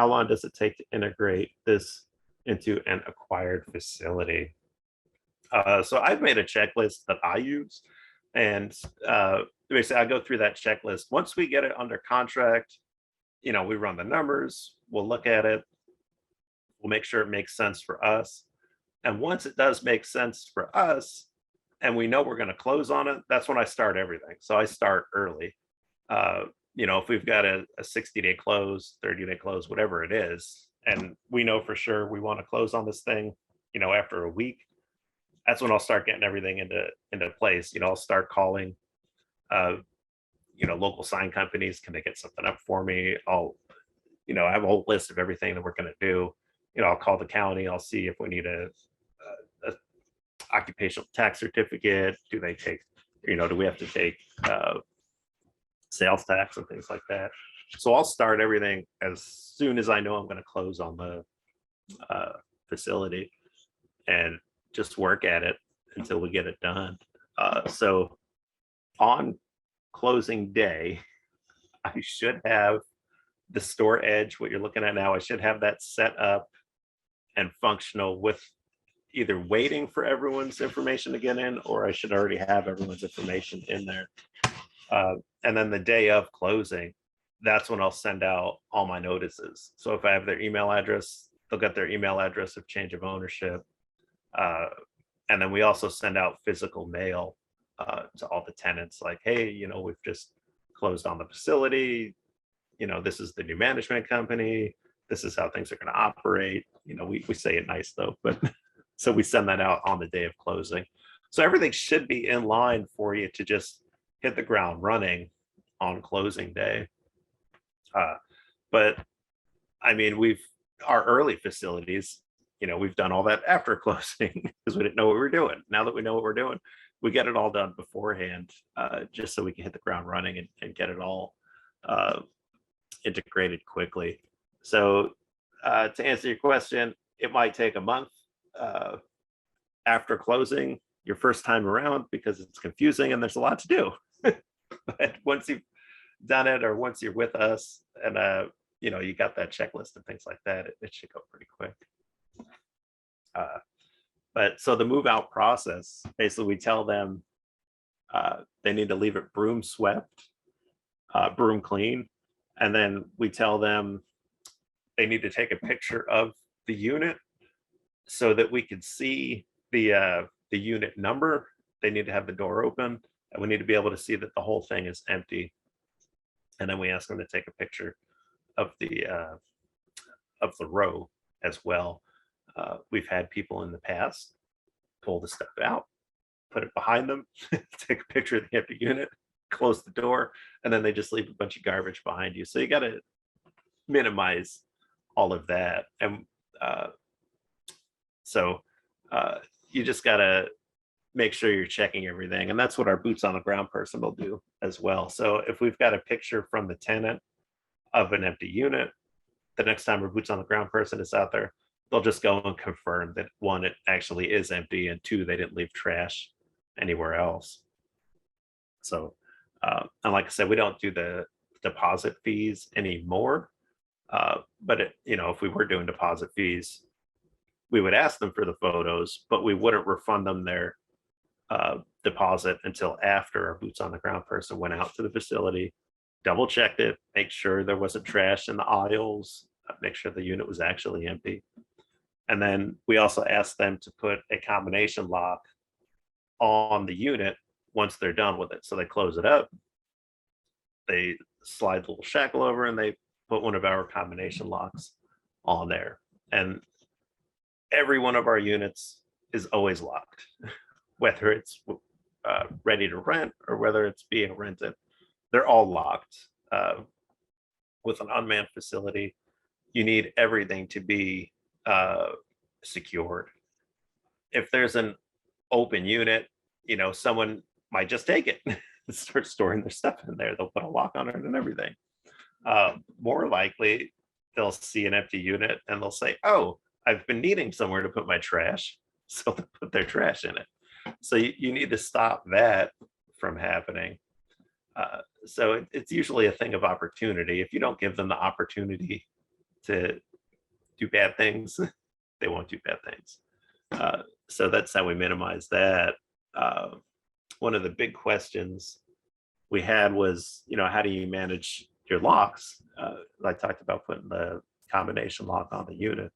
how long does it take to integrate this into an acquired facility? So I've made a checklist that I use, and basically I go through that checklist. Once we get it under contract, we run the numbers, we'll look at it, we'll make sure it makes sense for us. And once it does make sense for us, and we know we're going to close on it, that's when I start everything. So I start early. If we've got a 60-day close, 30-day close, whatever it is, and we know for sure we want to close on this thing, after a week, that's when I'll start getting everything into place. I'll start calling, local sign companies. Can they get something up for me? I have a whole list of everything that we're going to do. I'll call the county. I'll see if we need a occupational tax certificate. Do they take, do we have to take sales tax and things like that? So I'll start everything as soon as I know I'm going to close on the facility, and just work at it until we get it done. So on closing day, I should have the StorEdge, what you're looking at now, I should have that set up and functional, with either waiting for everyone's information to get in, or I should already have everyone's information in there. And then the day of closing, that's when I'll send out all my notices. So if I have their email address, they'll get their email address of change of ownership. And then we also send out physical mail to all the tenants, like, hey, we've just closed on the facility. This is the new management company. This is how things are going to operate. We say it nice though, but so we send that out on the day of closing. So everything should be in line for you to just hit the ground running on closing day. But I mean, our early facilities, we've done all that after closing because we didn't know what we were doing. Now that we know what we're doing, we get it all done beforehand, just so we can hit the ground running and get it all integrated quickly. So to answer your question, it might take a month after closing your first time around, because it's confusing and there's a lot to do. But once you've done it, or once you're with us and you got that checklist and things like that, it should go pretty quick. But so the move out process, basically we tell them they need to leave it broom swept, broom clean. And then we tell them they need to take a picture of the unit so that we can see the unit number. They need to have the door open, and we need to be able to see that the whole thing is empty. And then we ask them to take a picture of the row as well. We've had people in the past pull the stuff out, put it behind them, take a picture of the empty unit, close the door, and then they just leave a bunch of garbage behind you. So you got to minimize all of that. And so you just got to make sure you're checking everything. And that's what our boots on the ground person will do as well. So if we've got a picture from the tenant of an empty unit, the next time our boots on the ground person is out there, they'll just go and confirm that, one, it actually is empty, and two, they didn't leave trash anywhere else. So, and like I said, we don't do the deposit fees anymore. But if we were doing deposit fees, we would ask them for the photos, but we wouldn't refund them their deposit until after our boots on the ground person went out to the facility, double checked it, make sure there wasn't trash in the aisles, make sure the unit was actually empty. And then we also asked them to put a combination lock on the unit once they're done with it. So they close it up, they slide the little shackle over, and they put one of our combination locks on there. And every one of our units is always locked, whether it's ready to rent or whether it's being rented. They're all locked. With an unmanned facility, you need everything to be secured. If there's an open unit, someone might just take it and start storing their stuff in there. They'll put a lock on it and everything. More likely, they'll see an empty unit and they'll say, oh, I've been needing somewhere to put my trash. So they'll put their trash in it. So you need to stop that from happening. So it's usually a thing of opportunity. If you don't give them the opportunity to do bad things, they won't do bad things. So that's how we minimize that. One of the big questions we had was, how do you manage your locks? I talked about putting the combination lock on the unit.